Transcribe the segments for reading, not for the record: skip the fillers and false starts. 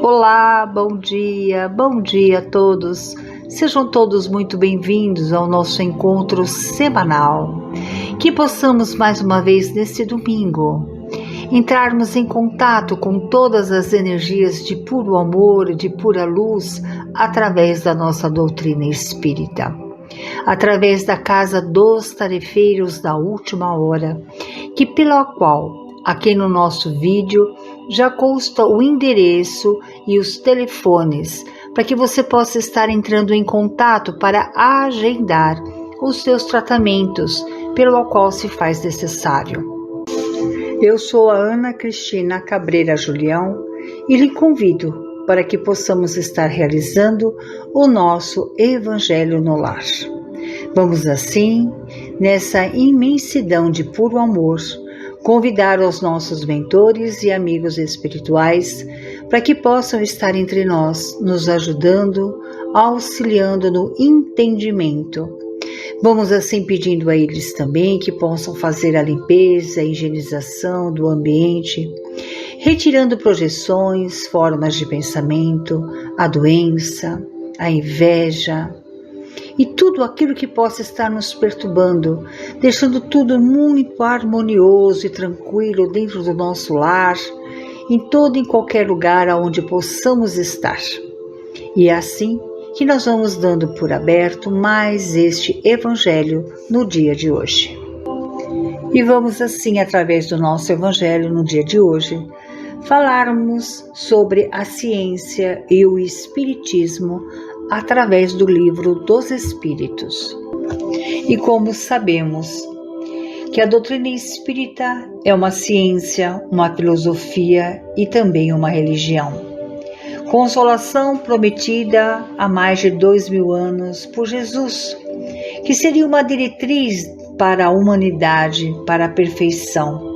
Olá, bom dia a todos. Sejam todos muito bem-vindos ao nosso encontro semanal. Que possamos mais uma vez neste domingo entrarmos em contato com todas as energias de puro amor e de pura luz através da nossa doutrina espírita, através da Casa dos Tarefeiros da Última Hora, que pela qual aqui no nosso vídeo já consta o endereço e os telefones para que você possa estar entrando em contato para agendar os seus tratamentos pelo qual se faz necessário. Eu sou a Ana Cristina Cabreira Julião e lhe convido para que possamos estar realizando o nosso Evangelho no Lar. Vamos assim, nessa imensidão de puro amor, convidar os nossos mentores e amigos espirituais para que possam estar entre nós, nos ajudando, auxiliando no entendimento. Vamos assim pedindo a eles também que possam fazer a limpeza, a higienização do ambiente, retirando projeções, formas de pensamento, a doença, a inveja, e tudo aquilo que possa estar nos perturbando, deixando tudo muito harmonioso e tranquilo dentro do nosso lar, em todo e qualquer lugar aonde possamos estar. E é assim que nós vamos dando por aberto mais este Evangelho no dia de hoje. E vamos assim, através do nosso Evangelho no dia de hoje, falarmos sobre a ciência e o Espiritismo através do Livro dos Espíritos. E como sabemos que a doutrina espírita é uma ciência, uma filosofia e também uma religião. Consolação prometida há mais de 2000 anos por Jesus, que seria uma diretriz para a humanidade, para a perfeição.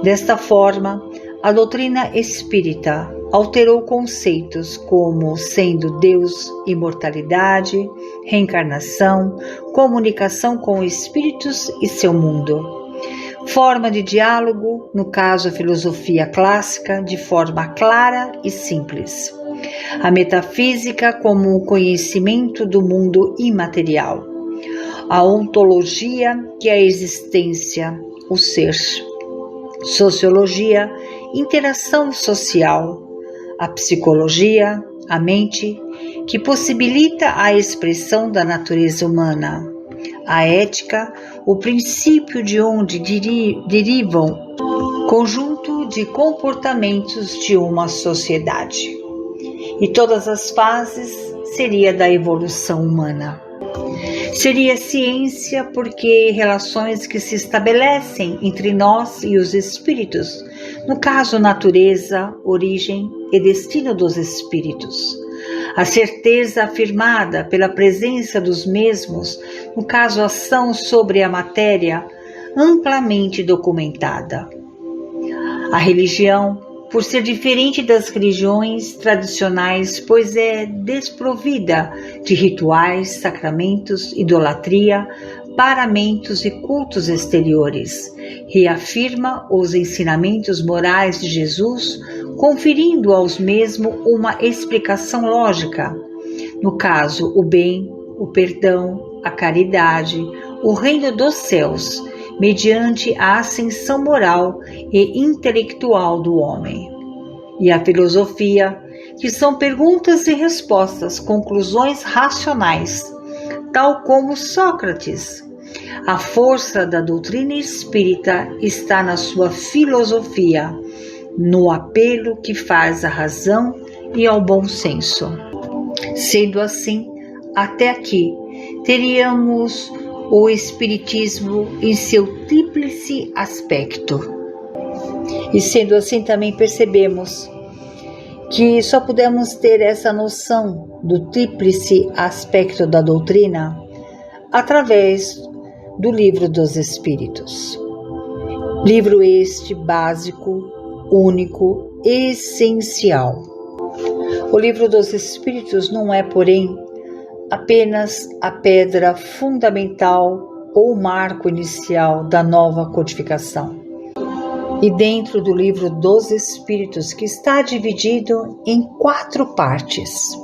Desta forma, a doutrina espírita alterou conceitos como sendo Deus, imortalidade, reencarnação, comunicação com espíritos e seu mundo. Forma de diálogo, no caso a filosofia clássica, de forma clara e simples. A metafísica como o conhecimento do mundo imaterial. A ontologia, que é a existência, o ser. Sociologia, interação social. A psicologia, a mente, que possibilita a expressão da natureza humana. A ética, o princípio de onde derivam conjunto de comportamentos de uma sociedade. E todas as fases seria da evolução humana. Seria ciência porque relações que se estabelecem entre nós e os espíritos, no caso natureza, origem e destino dos espíritos. A certeza afirmada pela presença dos mesmos, no caso ação sobre a matéria, amplamente documentada. A religião, por ser diferente das religiões tradicionais, pois é desprovida de rituais, sacramentos, idolatria, paramentos e cultos exteriores. Reafirma os ensinamentos morais de Jesus, conferindo aos mesmos uma explicação lógica. No caso, o bem, o perdão, a caridade, o reino dos céus, mediante a ascensão moral e intelectual do homem. E a filosofia, que são perguntas e respostas, conclusões racionais, tal como Sócrates. A força da doutrina espírita está na sua filosofia, no apelo que faz à razão e ao bom senso. Sendo assim, até aqui, teríamos o Espiritismo em seu tríplice aspecto. E sendo assim, também percebemos que só podemos ter essa noção do tríplice aspecto da doutrina através do Livro dos Espíritos. Livro este básico, único, essencial. O Livro dos Espíritos não é, porém, apenas a pedra fundamental ou marco inicial da nova codificação. e dentro do livro dos Espíritos, que está dividido em 4 partes.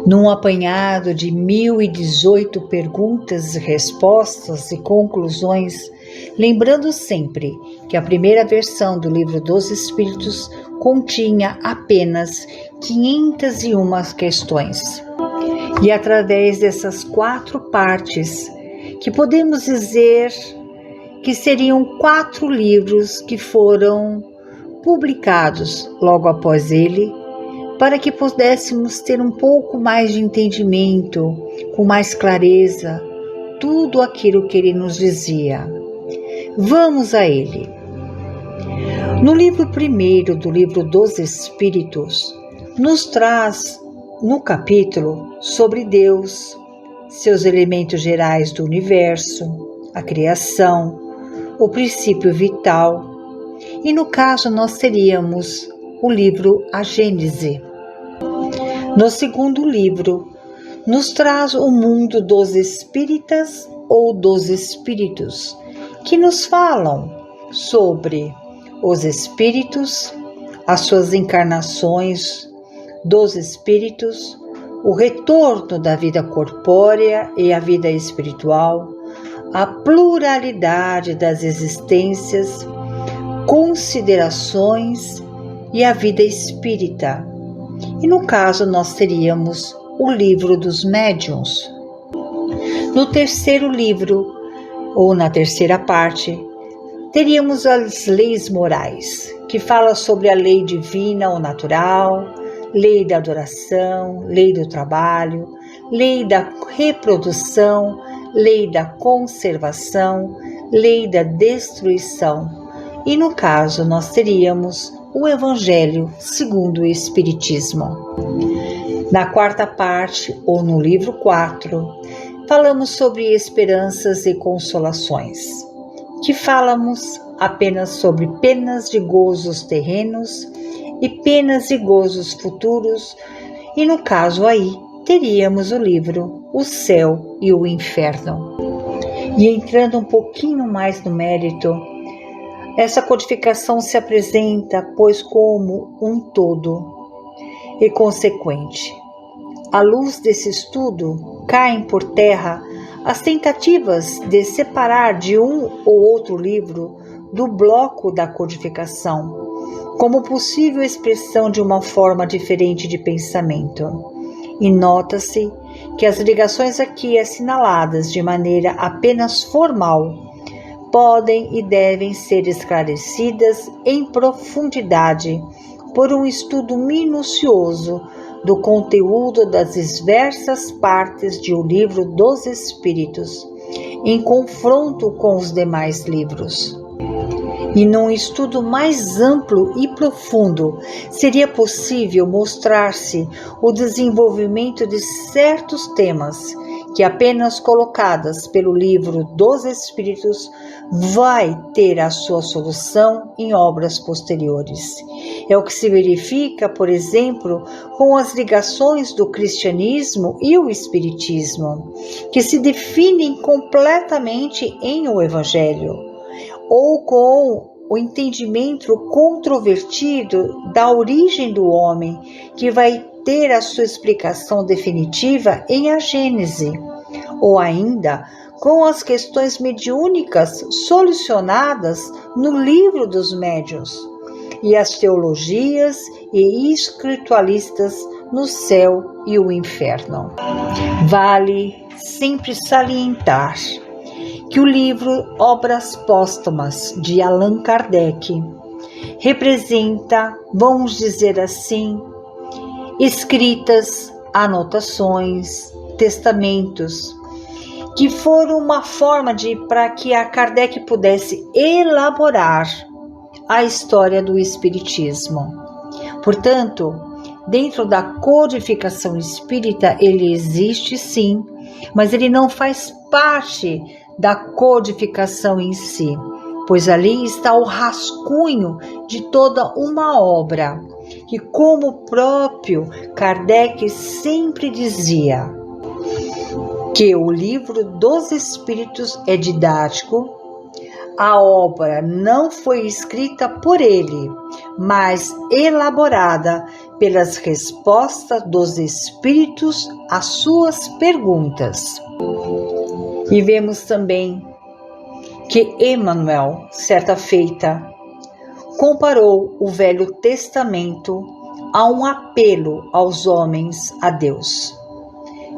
Num apanhado de 1018 perguntas, respostas e conclusões, lembrando sempre que a primeira versão do livro dos Espíritos continha apenas 501 questões. E através dessas 4 partes, que podemos dizer que seriam 4 livros que foram publicados logo após ele, para que pudéssemos ter um pouco mais de entendimento, com mais clareza, tudo aquilo que ele nos dizia. Vamos a ele. No livro 1º do livro dos Espíritos, nos traz no capítulo sobre Deus, seus elementos gerais do universo, a criação, o princípio vital, e no caso nós teríamos o livro A Gênese. No 2º livro, nos traz o mundo dos espíritas ou dos espíritos, que nos falam sobre os espíritos, as suas encarnações dos espíritos, o retorno da vida corpórea e a vida espiritual, a pluralidade das existências, considerações e a vida espírita. E no caso nós teríamos o livro dos médiuns. No 3º livro, ou na 3ª parte, teríamos as leis morais, que fala sobre a lei divina ou natural, lei da adoração, lei do trabalho, lei da reprodução, lei da conservação, lei da destruição. E no caso nós teríamos o Evangelho segundo o Espiritismo. Na 4ª parte, ou no livro 4, falamos sobre esperanças e consolações, que falamos apenas sobre penas de gozos terrenos e penas e gozos futuros, e no caso aí teríamos o livro O Céu e o Inferno. E entrando um pouquinho mais no mérito, essa codificação se apresenta, pois, como um todo e consequente. À luz desse estudo, caem por terra as tentativas de separar de um ou outro livro do bloco da codificação, como possível expressão de uma forma diferente de pensamento. E nota-se que as ligações aqui assinaladas de maneira apenas formal podem e devem ser esclarecidas em profundidade por um estudo minucioso do conteúdo das diversas partes de O Livro dos Espíritos, em confronto com os demais livros. E num estudo mais amplo e profundo, seria possível mostrar-se o desenvolvimento de certos temas que apenas colocadas pelo Livro dos Espíritos vai ter a sua solução em obras posteriores. É o que se verifica, por exemplo, com as ligações do cristianismo e o espiritismo, que se definem completamente em o Evangelho, ou com o entendimento controvertido da origem do homem, que vai ter a sua explicação definitiva em A Gênese, ou ainda com as questões mediúnicas solucionadas no Livro dos Médiuns, e as teologias e espiritualistas no Céu e o Inferno. Vale sempre salientar que o livro Obras Póstumas de Allan Kardec representa, vamos dizer assim, escritas, anotações, testamentos, que foram uma forma para que a Kardec pudesse elaborar a história do Espiritismo. Portanto, dentro da codificação espírita, ele existe sim, mas ele não faz parte da codificação em si, pois ali está o rascunho de toda uma obra, que, como o próprio Kardec sempre dizia, que o Livro dos Espíritos é didático, A obra não foi escrita por ele, mas elaborada pelas respostas dos Espíritos às suas perguntas. E vemos também que Emmanuel, certa feita, comparou o Velho Testamento a um apelo aos homens a Deus,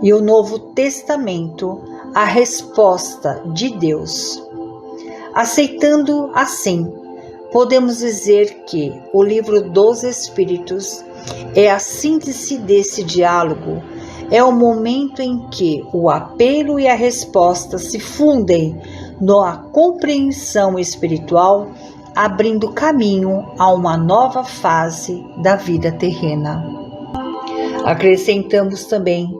e o Novo Testamento a resposta de Deus. Aceitando assim, podemos dizer que o Livro dos Espíritos é a síntese desse diálogo, é o momento em que o apelo e a resposta se fundem na compreensão espiritual, abrindo caminho a uma nova fase da vida terrena. Acrescentamos também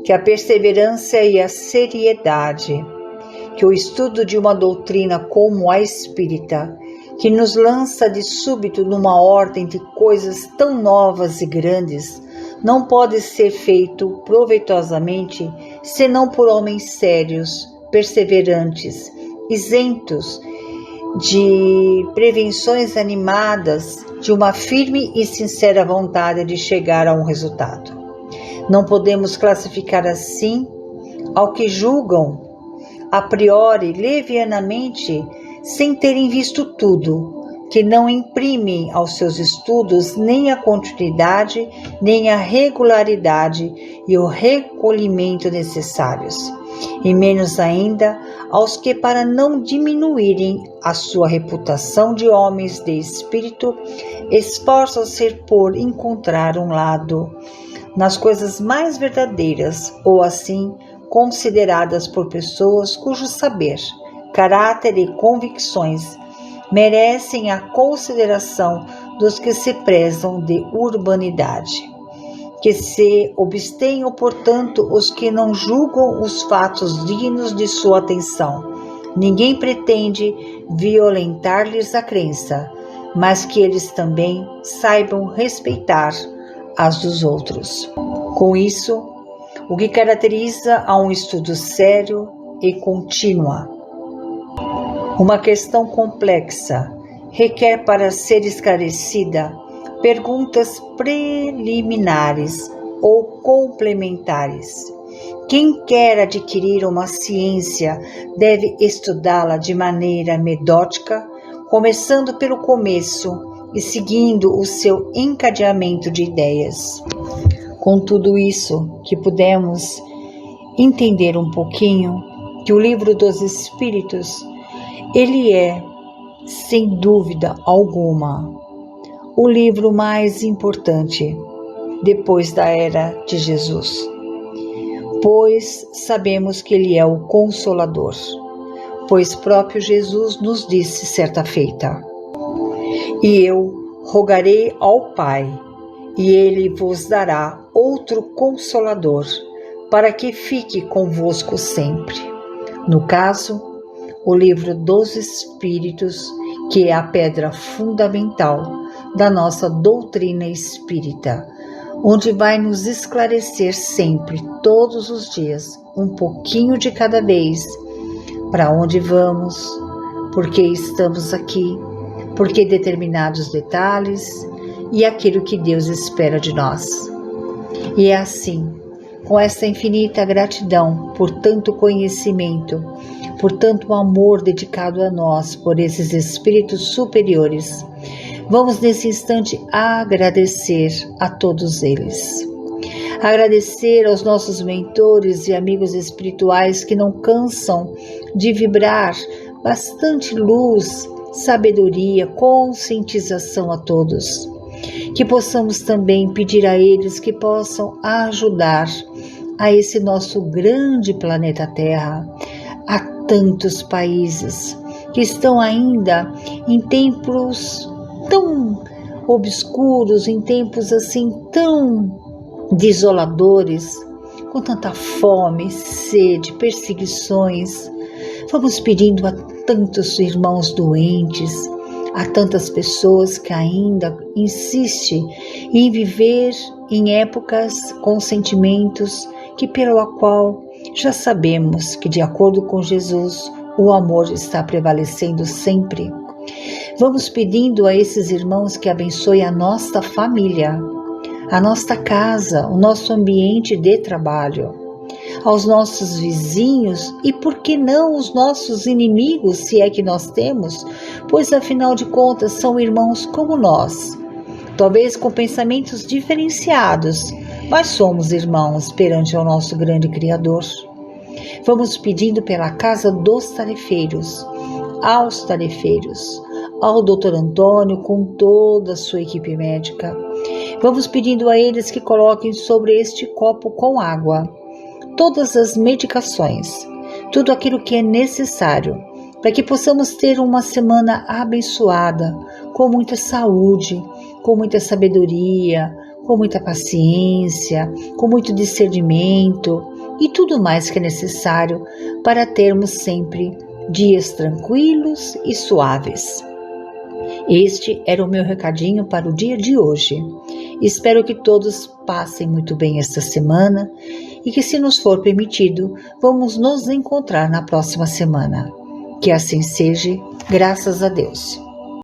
que a perseverança e a seriedade, que o estudo de uma doutrina como a espírita, que nos lança de súbito numa ordem de coisas tão novas e grandes, não pode ser feito proveitosamente senão por homens sérios, perseverantes, isentos de prevenções animadas, de uma firme e sincera vontade de chegar a um resultado. Não podemos classificar assim ao que julgam a priori, levianamente, sem terem visto tudo, que não imprimem aos seus estudos nem a continuidade, nem a regularidade e o recolhimento necessários, e menos ainda aos que, para não diminuírem a sua reputação de homens de espírito, esforçam-se por encontrar um lado nas coisas mais verdadeiras, ou assim consideradas por pessoas cujo saber, caráter e convicções merecem a consideração dos que se prezam de urbanidade. Que se abstenham, portanto, os que não julgam os fatos dignos de sua atenção. Ninguém pretende violentar-lhes a crença, mas que eles também saibam respeitar as dos outros. Com isso, o que caracteriza a um estudo sério e contínuo. Uma questão complexa requer, para ser esclarecida, perguntas preliminares ou complementares. Quem quer adquirir uma ciência deve estudá-la de maneira metódica, começando pelo começo e seguindo o seu encadeamento de ideias. Com tudo isso que pudemos entender um pouquinho, que o Livro dos Espíritos, ele é, sem dúvida alguma, o livro mais importante depois da era de Jesus, pois sabemos que ele é o Consolador, pois próprio Jesus nos disse certa feita: e eu rogarei ao Pai, e ele vos dará outro Consolador, para que fique convosco sempre. No caso, o Livro dos Espíritos, que é a pedra fundamental da nossa doutrina espírita, onde vai nos esclarecer sempre, todos os dias, um pouquinho de cada vez, para onde vamos, por que estamos aqui, por que determinados detalhes e aquilo que Deus espera de nós. E é assim, com essa infinita gratidão por tanto conhecimento, por tanto amor dedicado a nós por esses espíritos superiores, vamos nesse instante agradecer a todos eles. Agradecer aos nossos mentores e amigos espirituais que não cansam de vibrar bastante luz, sabedoria, conscientização a todos. Que possamos também pedir a eles que possam ajudar a esse nosso grande planeta Terra, a tantos países que estão ainda em tempos tão obscuros, em tempos assim tão desoladores, com tanta fome, sede, perseguições. Vamos pedindo a tantos irmãos doentes, a tantas pessoas que ainda insistem em viver em épocas com sentimentos que pela qual já sabemos que, de acordo com Jesus, o amor está prevalecendo sempre. Vamos pedindo a esses irmãos que abençoem a nossa família, a nossa casa, o nosso ambiente de trabalho, aos nossos vizinhos e, por que não, os nossos inimigos, se é que nós temos, pois afinal de contas são irmãos como nós, talvez com pensamentos diferenciados, mas somos irmãos perante ao nosso grande Criador. Vamos pedindo pela casa dos tarefeiros, aos tarefeiros, ao Dr. Antônio com toda a sua equipe médica. Vamos pedindo a eles que coloquem sobre este copo com água todas as medicações, tudo aquilo que é necessário para que possamos ter uma semana abençoada, com muita saúde, com muita sabedoria, com muita paciência, com muito discernimento e tudo mais que é necessário para termos sempre dias tranquilos e suaves. Este era o meu recadinho para o dia de hoje. Espero que todos passem muito bem esta semana e que, se nos for permitido, vamos nos encontrar na próxima semana. Que assim seja, graças a Deus.